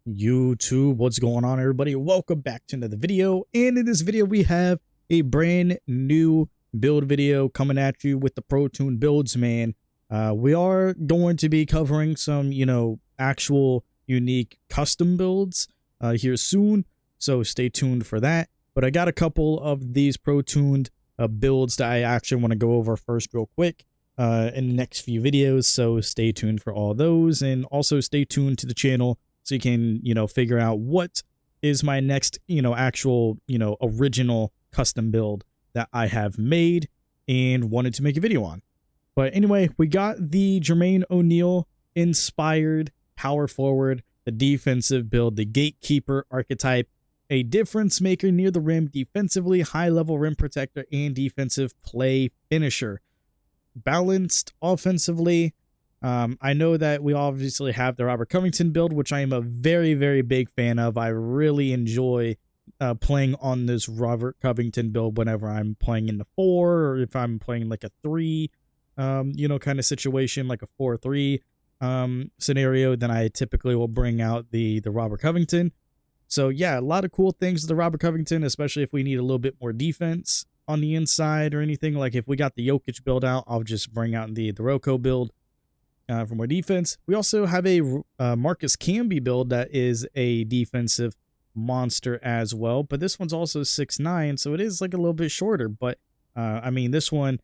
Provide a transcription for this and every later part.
YouTube, what's going on, everybody? Welcome back to another video. And in this video we have a brand new build video coming at you with the Pro Tune builds, man. We are going to be covering some actual unique custom builds here soon, so stay tuned for that. But I got a couple of these Pro Tuned builds that I actually want to go over first real quick in the next few videos, so stay tuned for all those. And also stay tuned to the channel so you can, figure out what is my next, actual, original custom build that I have made and wanted to make a video on. But anyway, we got the Jermaine O'Neal inspired power forward, the defensive build, the Gatekeeper archetype, a difference maker near the rim, defensively, high level rim protector, and defensive play finisher. Balanced offensively. I know that we obviously have the Robert Covington build, which I am a very, very big fan of. I really enjoy playing on this Robert Covington build whenever I'm playing in the 4, or if I'm playing like a 3, kind of situation, like a 4-3 scenario, then I typically will bring out the Robert Covington. So yeah, a lot of cool things with the Robert Covington, especially if we need a little bit more defense on the inside or anything. Like if we got the Jokic build out, I'll just bring out the Rocco build for more defense. We also have a Marcus Camby build that is a defensive monster as well, but this one's also 6'9", so it is like a little bit shorter. But this one,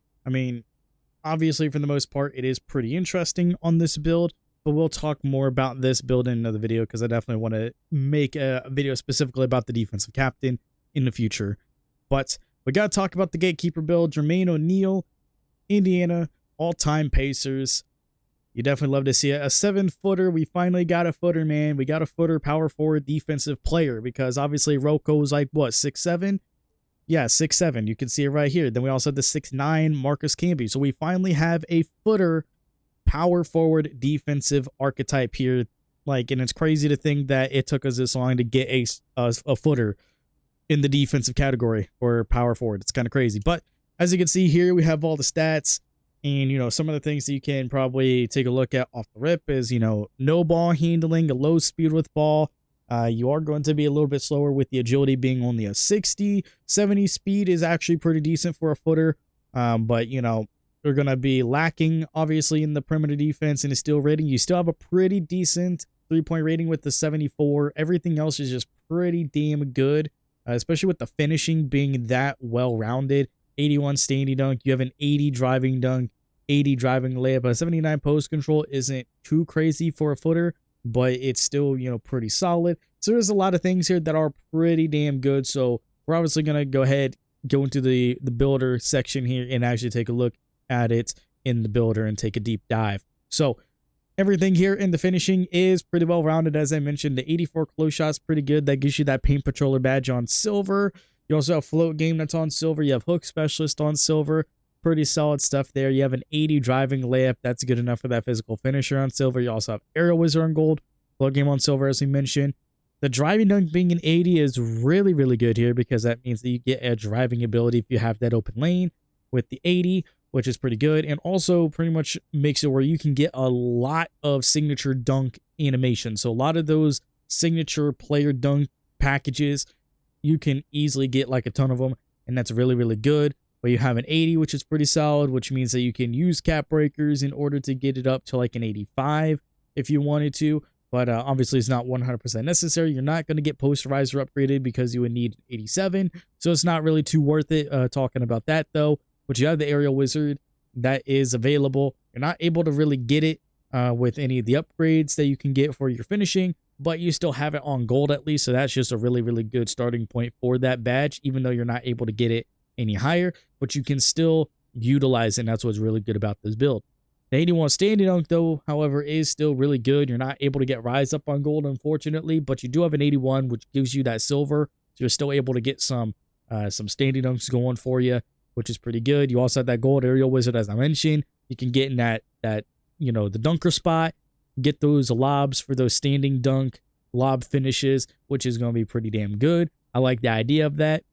obviously for the most part, it is pretty interesting on this build. But we'll talk more about this build in another video, because I definitely want to make a video specifically about the defensive captain in the future. But we got to talk about the Gatekeeper build. Jermaine O'Neal, Indiana, all-time Pacers. You definitely love to see a 7-footer. We finally got a footer, man. We got a footer, power forward, defensive player, because obviously Rocco's like, what, 6'7"? Yeah, 6'7". You can see it right here. Then we also have the 6'9" Marcus Camby. So we finally have a footer, power forward, defensive archetype here. And it's crazy to think that it took us this long to get a footer in the defensive category for power forward. It's kind of crazy. But as you can see here, we have all the stats. And, some of the things that you can probably take a look at off the rip is, no ball handling, a low speed with ball. You are going to be a little bit slower with the agility being only a 60. 70 speed is actually pretty decent for a footer. But, you're going to be lacking, obviously, in the perimeter defense and a steal rating. You still have a pretty decent 3-point rating with the 74. Everything else is just pretty damn good, especially with the finishing being that well-rounded. 81 standing dunk, you have an 80 driving dunk, 80 driving layup. A 79 post control isn't too crazy for a footer, but it's still, pretty solid. So there's a lot of things here that are pretty damn good. So we're obviously going to go into the builder section here and actually take a look at it in the builder and take a deep dive. So everything here in the finishing is pretty well rounded. As I mentioned, the 84 close shot's pretty good. That gives you that paint patroller badge on silver. You also have float game that's on silver. You have hook specialist on silver. Pretty solid stuff there. You have an 80 driving layup. That's good enough for that physical finisher on silver. You also have aerial wizard on gold. Float game on silver, as we mentioned. The driving dunk being an 80 is really, really good here, because that means that you get a driving ability if you have that open lane with the 80, which is pretty good. And also pretty much makes it where you can get a lot of signature dunk animation. So a lot of those signature player dunk packages, you can easily get like a ton of them, and that's really, really good. But you have an 80, which is pretty solid, which means that you can use cap breakers in order to get it up to like an 85 if you wanted to. But obviously it's not 100% necessary. You're not going to get posterizer upgraded because you would need 87. So it's not really too worth it talking about that though. But you have the aerial wizard that is available. You're not able to really get it with any of the upgrades that you can get for your finishing, but you still have it on gold at least. So that's just a really, really good starting point for that badge, even though you're not able to get it any higher, but you can still utilize it. And that's what's really good about this build. The 81 standing dunk, though, however, is still really good. You're not able to get rise up on gold, unfortunately, but you do have an 81, which gives you that silver. So you're still able to get some standing dunks going for you, which is pretty good. You also have that gold aerial wizard, as I mentioned. You can get in that the dunker spot, get those lobs for those standing dunk lob finishes, which is going to be pretty damn good. I like the idea of that.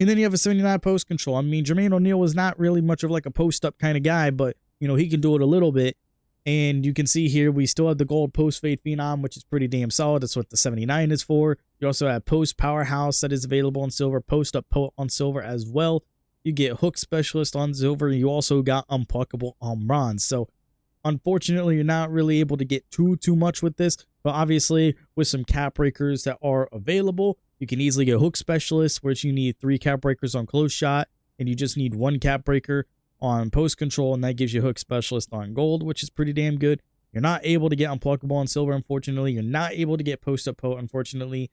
And then you have a 79 post control. Jermaine O'Neal was not really much of like a post up kind of guy, but he can do it a little bit. And you can see here, we still have the gold post fade phenom, which is pretty damn solid. That's what the 79 is for. You also have post powerhouse that is available on silver, post up on silver as well. You get hook specialist on silver. You also got unpluckable on bronze. So unfortunately, you're not really able to get too much with this. But obviously, with some cap breakers that are available, you can easily get hook specialist, which you need 3 cap breakers on close shot, and you just need 1 cap breaker on post control, and that gives you hook specialist on gold, which is pretty damn good. You're not able to get unpluckable on silver, unfortunately. You're not able to get post up unfortunately.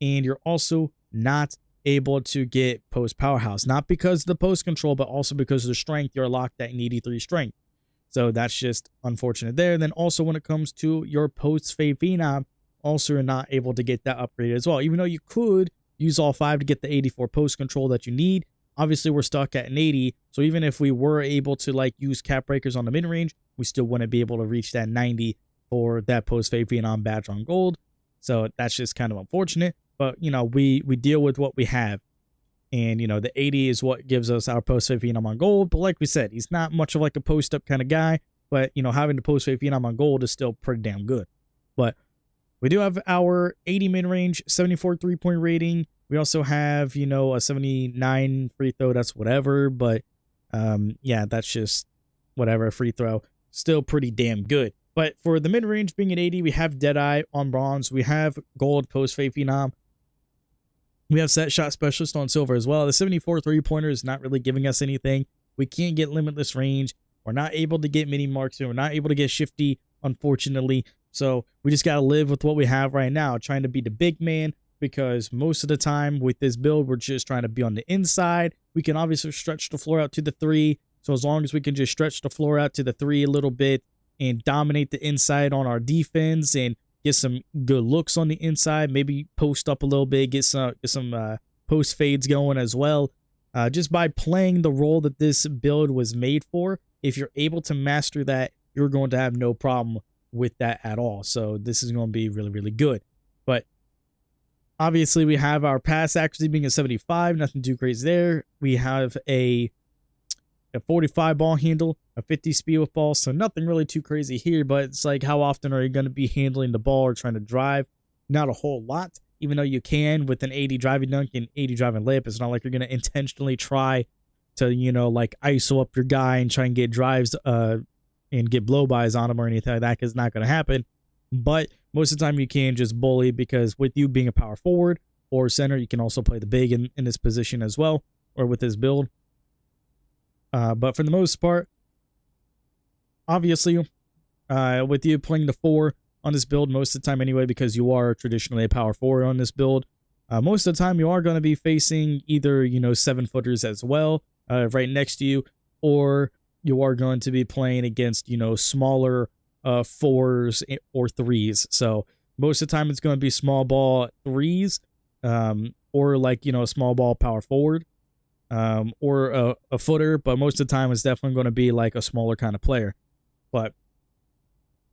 And you're also not able to get post powerhouse, not because of the post control, but also because of the strength. You're locked at an 83 strength. So that's just unfortunate there. And then also when it comes to your post fade phenom, also you're not able to get that upgraded as well, even though you could use all 5 to get the 84 post control that you need. Obviously, we're stuck at an 80, so even if we were able to like use cap breakers on the mid range, we still wouldn't be able to reach that 90 for that post fade phenom badge on gold. So that's just kind of unfortunate. But you know, we deal with what we have, and you know, the 80 is what gives us our post fade phenom on gold. But like we said, he's not much of like a post up kind of guy. But you know, having the post fade phenom on gold is still pretty damn good. But we do have our 80 mid range, 74 3-point rating. We also have, you know, a 79 free throw. That's whatever. But yeah, that's just whatever. Free throw. Still pretty damn good. But for the mid-range being at 80, we have Deadeye on bronze. We have gold post fade phenom. We have set shot specialist on silver as well. The 74 3-pointer is not really giving us anything. We can't get limitless range. We're not able to get mini marks. We're not able to get shifty, unfortunately. So we just got to live with what we have right now, trying to be the big man. Because most of the time with this build, we're just trying to be on the inside. We can obviously stretch the floor out to the 3. So as long as we can just stretch the floor out to the 3 a little bit and dominate the inside on our defense and get some good looks on the inside, maybe post up a little bit, get some post fades going as well. Just by playing the role that this build was made for, if you're able to master that, you're going to have no problem with that at all. So this is going to be really, really good. But obviously, we have our pass accuracy being a 75, nothing too crazy there. We have a 45 ball handle, a 50 speed with ball, so nothing really too crazy here, but it's like, how often are you going to be handling the ball or trying to drive? Not a whole lot, even though you can with an 80 driving dunk and 80 driving layup. It's not like you're going to intentionally try to, you know, like ISO up your guy and try and get drives and get blow-bys on him or anything like that, because it's not going to happen. But most of the time you can just bully, because with you being a power forward or center, you can also play the big in this position as well, or with this build. But for the most part, obviously, with you playing the 4 on this build most of the time anyway, because you are traditionally a power forward on this build, most of the time you are going to be facing either, you know, 7-footers as well, right next to you, or you are going to be playing against, you know, smaller 4s or 3s. So most of the time it's going to be small ball 3s, or like, you know, a small ball power forward, or a footer. But most of the time it's definitely going to be like a smaller kind of player. But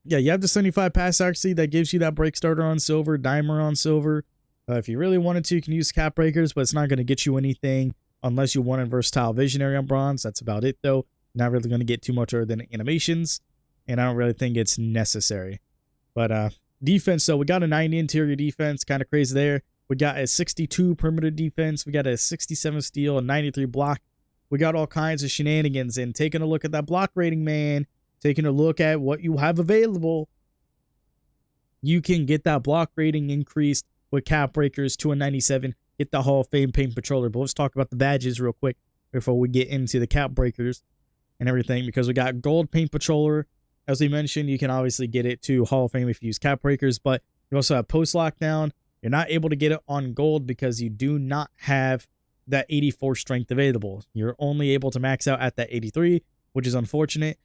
yeah, you have the 75 pass accuracy that gives you that break starter on silver, dimer on silver. If you really wanted to, you can use cap breakers, but it's not going to get you anything unless you want a versatile visionary on bronze. That's about it though. Not really going to get too much other than animations, and I don't really think it's necessary. But defense, so we got a 90 interior defense, kind of crazy there. We got a 62 perimeter defense. We got a 67 steal, a 93 block. We got all kinds of shenanigans. And taking a look at that block rating, man, taking a look at what you have available, you can get that block rating increased with cap breakers to a 97. Get the Hall of Fame paint patroller. But let's talk about the badges real quick before we get into the cap breakers and everything, because we got gold paint patroller. As we mentioned, you can obviously get it to Hall of Fame if you use cap breakers, but you also have post lockdown. You're not able to get it on gold because you do not have that 84 strength available. You're only able to max out at that 83, which is unfortunate.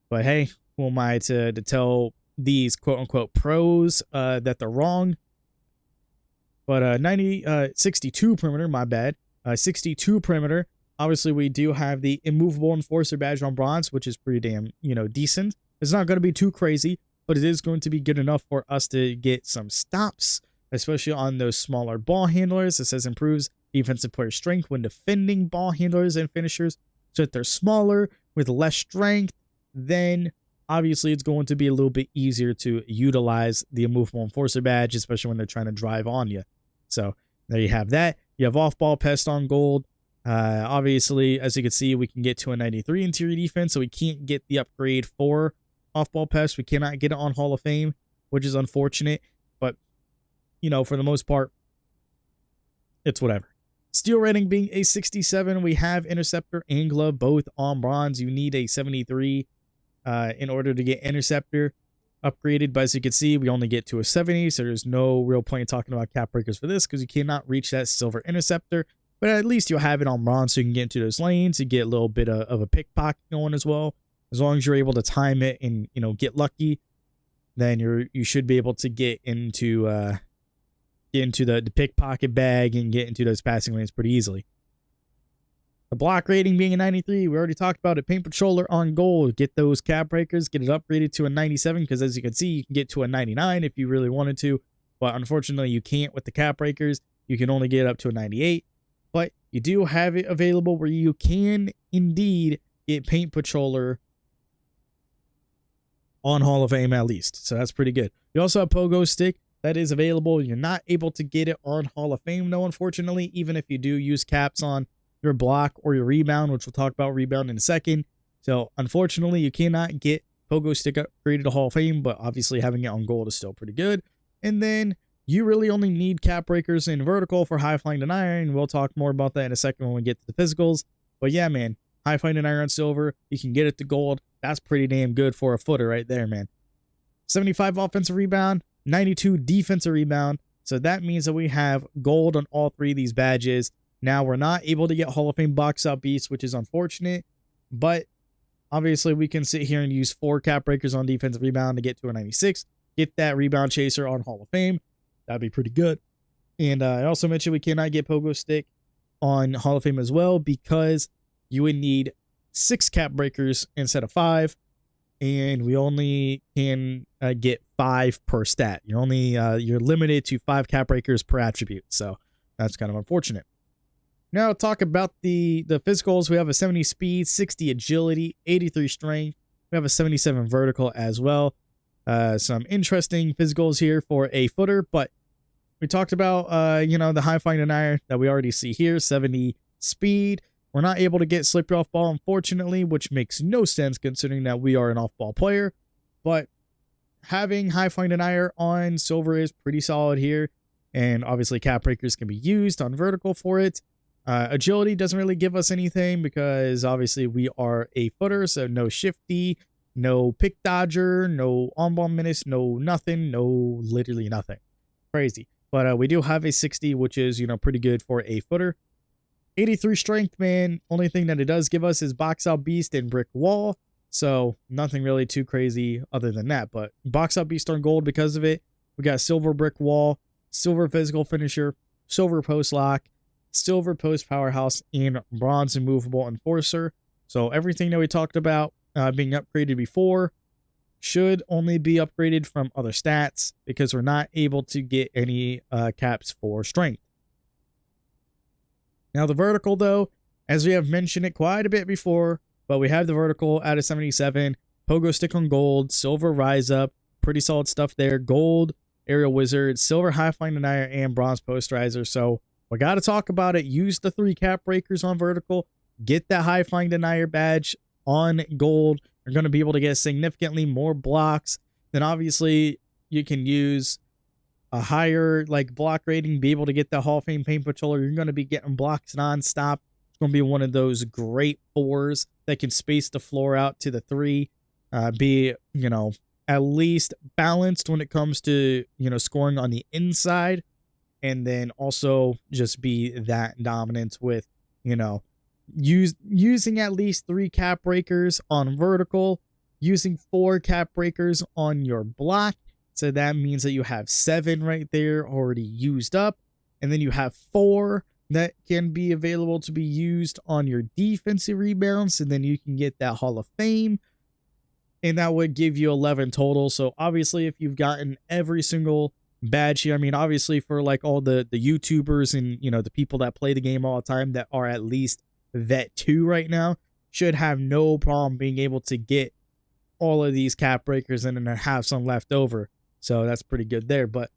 But hey, who am I to tell these quote-unquote pros that they're wrong? But 62 perimeter, my bad. 62 perimeter. Obviously, we do have the immovable enforcer badge on bronze, which is pretty damn, you know, decent. It's not going to be too crazy, but it is going to be good enough for us to get some stops, especially on those smaller ball handlers. It says improves defensive player strength when defending ball handlers and finishers, so that they're smaller with less strength than obviously it's going to be a little bit easier to utilize the immovable enforcer badge, especially when they're trying to drive on you. So there you have that. You have off-ball pest on gold. Obviously, as you can see, we can get to a 93 interior defense, so we can't get the upgrade for off-ball pest. We cannot get it on Hall of Fame, which is unfortunate. But, you know, for the most part, it's whatever. Steel rating being a 67, we have interceptor and glove both on bronze. You need a 73 in order to get interceptor upgraded, but as you can see, we only get to a 70, so there's no real point in talking about cap breakers for this because you cannot reach that silver interceptor. But at least you'll have it on bronze so you can get into those lanes. You get a little bit of a pickpocket going as well. As long as you're able to time it and, you know, get lucky, then you should be able to get into the pickpocket bag and get into those passing lanes pretty easily. The block rating being a 93, we already talked about it. Paint Patroller on gold. Get those cap breakers, get it upgraded to a 97 because as you can see, you can get to a 99 if you really wanted to. But unfortunately, you can't with the cap breakers. You can only get up to a 98. But you do have it available where you can indeed get Paint Patroller on Hall of Fame at least. So that's pretty good. You also have Pogo Stick. That is available. You're not able to get it on Hall of Fame, though, unfortunately, even if you do use caps on your block or your rebound, which we'll talk about rebound in a second. So, unfortunately, you cannot get Pogo Stick upgraded to Hall of Fame, but obviously having it on gold is still pretty good. And then you really only need cap breakers in vertical for high flying denier, and we'll talk more about that in a second when we get to the physicals. But yeah, man, high flying denier on silver, you can get it to gold. That's pretty damn good for a footer right there, man. 75 offensive rebound, 92 defensive rebound. So that means that we have gold on all three of these badges. Now, we're not able to get Hall of Fame box out beast, which is unfortunate, but obviously we can sit here and use 4 cap breakers on defensive rebound to get to a 96, get that rebound chaser on Hall of Fame. That'd be pretty good. And I also mentioned we cannot get Pogo Stick on Hall of Fame as well because you would need 6 cap breakers instead of 5, and we only can get 5 per stat. You're limited to 5 cap breakers per attribute, so that's kind of unfortunate. Now, talk about the physicals. We have a 70 speed, 60 agility, 83 strength. We have a 77 vertical as well. Some interesting physicals here for a footer, but we talked about, the high flying denier that we already see here, 70 speed. We're not able to get slippery off ball, unfortunately, which makes no sense considering that we are an off ball player. But having high flying denier on silver is pretty solid here. And obviously cap breakers can be used on vertical for it. Agility doesn't really give us anything because obviously we are a footer, so no shifty, no pick dodger, no on-ball menace, no nothing, no literally nothing. Crazy. But we do have a 60, which is, pretty good for a footer. 83 strength, man. Only thing that it does give us is box out beast and brick wall. So nothing really too crazy other than that. But box out beast on gold because of it. We got silver brick wall, silver physical finisher, silver post lock, silver post powerhouse, and bronze immovable enforcer. So everything that we talked about being upgraded before should only be upgraded from other stats because we're not able to get any caps for strength. Now the vertical, though, as we have mentioned it quite a bit before, but we have the vertical at a 77, Pogo Stick on gold, silver rise up, pretty solid stuff there, gold aerial wizard, silver high flying denier, and bronze post riser. So we got to talk about it. Use the 3 cap breakers on vertical. Get that high flying denier badge on gold. You're going to be able to get significantly more blocks. Then obviously you can use a higher block rating, be able to get the Hall of Fame Paint Patroller. You're going to be getting blocks nonstop. It's going to be one of those great 4s that can space the floor out to the 3. Be, at least balanced when it comes to, scoring on the inside. And then also just be that dominant with, using at least 3 cap breakers on vertical, using 4 cap breakers on your block. So that means that you have 7 right there already used up. And then you have 4 that can be available to be used on your defensive rebounds. And then you can get that Hall of Fame. And that would give you 11 total. So obviously if you've gotten every single badge here, obviously for all the YouTubers and, the people that play the game all the time that are at least vet 2 right now, should have no problem being able to get all of these cap breakers and then have some left over. So that's pretty good there. But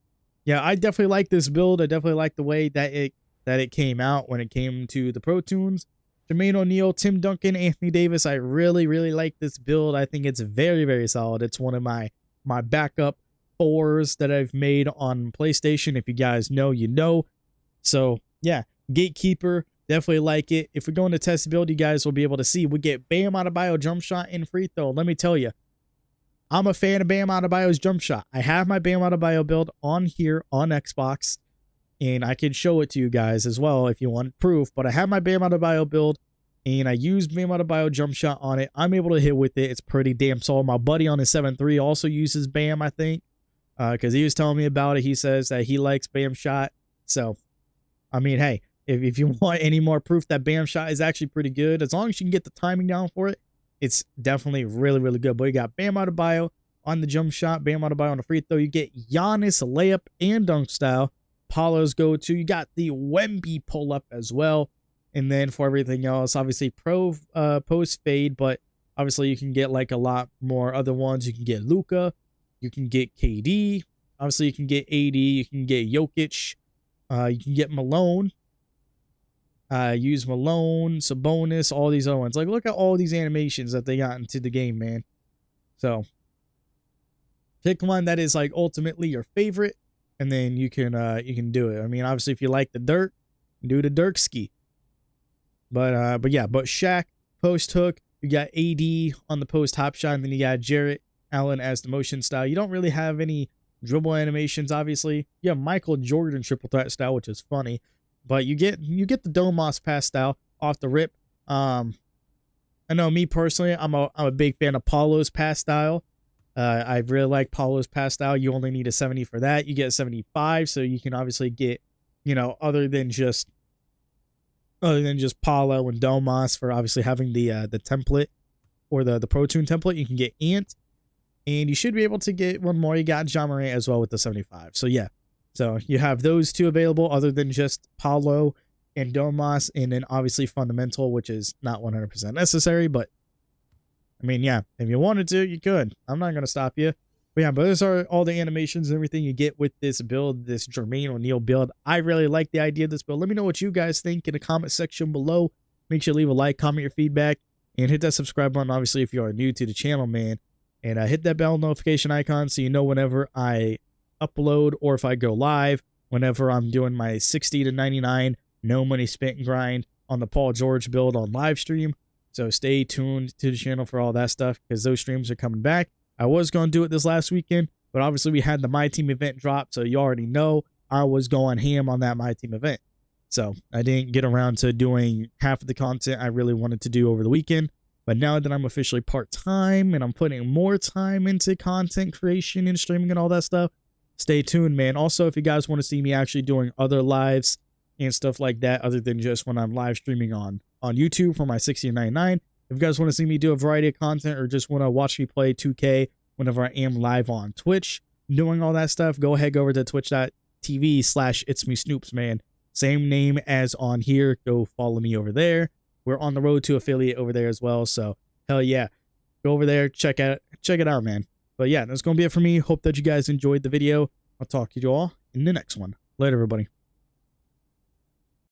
yeah, I definitely like this build. I definitely like the way that it came out when it came to the Pro Tunes. Jermaine O'Neal, Tim Duncan, Anthony Davis. I really, really like this build. I think it's very, very solid. It's one of my backup 4s that I've made on PlayStation. If you guys know, you know. So yeah, Gatekeeper, definitely like it. If we go into test build, you guys will be able to see we get Bam Adebayo jump shot and free throw. Let me tell you, I'm a fan of Bam Adebayo's jump shot. I have my Bam Adebayo build on here on Xbox, and I can show it to you guys as well if you want proof. But I have my Bam Adebayo build, and I use Bam Adebayo jump shot on it. I'm able to hit with it. It's pretty damn solid. My buddy on his 7-3 also uses Bam, I think, because he was telling me about it. He says that he likes Bam shot. So, I mean, hey, if you want any more proof that Bam shot is actually pretty good, as long as you can get the timing down for it, it's definitely really, really good. But you got Bam Adebayo on the jump shot, Bam Adebayo on the free throw. You get Giannis layup and dunk style. Paulo's go-to. You got the Wemby pull-up as well. And then for everything else, obviously post fade, but obviously you can get like a lot more other ones. You can get Luka. You can get KD. Obviously you can get AD. You can get Jokic. You can get Malone. Use Malone, Sabonis, all these other ones. Like, look at all these animations that they got into the game, man. So pick one that is like ultimately your favorite, and then you can do it. I mean, obviously, if you like the Dirk, do the Dirk ski. But Shaq post hook. You got AD on the post hop shot, and then you got Jarrett Allen as the motion style. You don't really have any dribble animations, obviously. You have Michael Jordan triple threat style, which is funny. But you get the Domas pass style off the rip. I know me personally, I'm a big fan of Paulo's pass style. I really like Paulo's pass style. You only need a 70 for that. You get 75, so you can obviously get, you know, other than just Paulo and Domas for obviously having the template or the Pro Tune template. You can get Ant, and you should be able to get one more. You got John Morant as well with the 75. So yeah. So you have those two available other than just Paulo and Domas, and then obviously Fundamental, which is not 100% necessary, but I mean, yeah, if you wanted to, you could. I'm not going to stop you. But yeah, but those are all the animations and everything you get with this build, this Jermaine O'Neal build. I really like the idea of this build. Let me know what you guys think in the comment section below. Make sure to leave a like, comment your feedback, and hit that subscribe button, obviously, if you are new to the channel, man. And hit that bell notification icon so you know whenever I upload or if I go live, whenever I'm doing my 60 to 99 no money spent grind on the Paul George build on live stream. So stay tuned to the channel for all that stuff, because those streams are coming back. I was going to do it this last weekend, but obviously we had the My Team event drop, so you already know I was going ham on that My Team event. So I didn't get around to doing half of the content I really wanted to do over the weekend. But now that I'm officially part-time and I'm putting more time into content creation and streaming and all that stuff, stay tuned, man. Also, if you guys want to see me actually doing other lives and stuff like that, other than just when I'm live streaming on YouTube for my 60 to 99, if you guys want to see me do a variety of content or just want to watch me play 2K whenever I am live on Twitch doing all that stuff, go over to twitch.tv/ItsMeSnoops, man. Same name as on here. Go follow me over there. We're on the road to affiliate over there as well. So hell yeah, go over there, check it out, man. But yeah, that's going to be it for me. Hope that you guys enjoyed the video. I'll talk to you all in the next one. Later, everybody.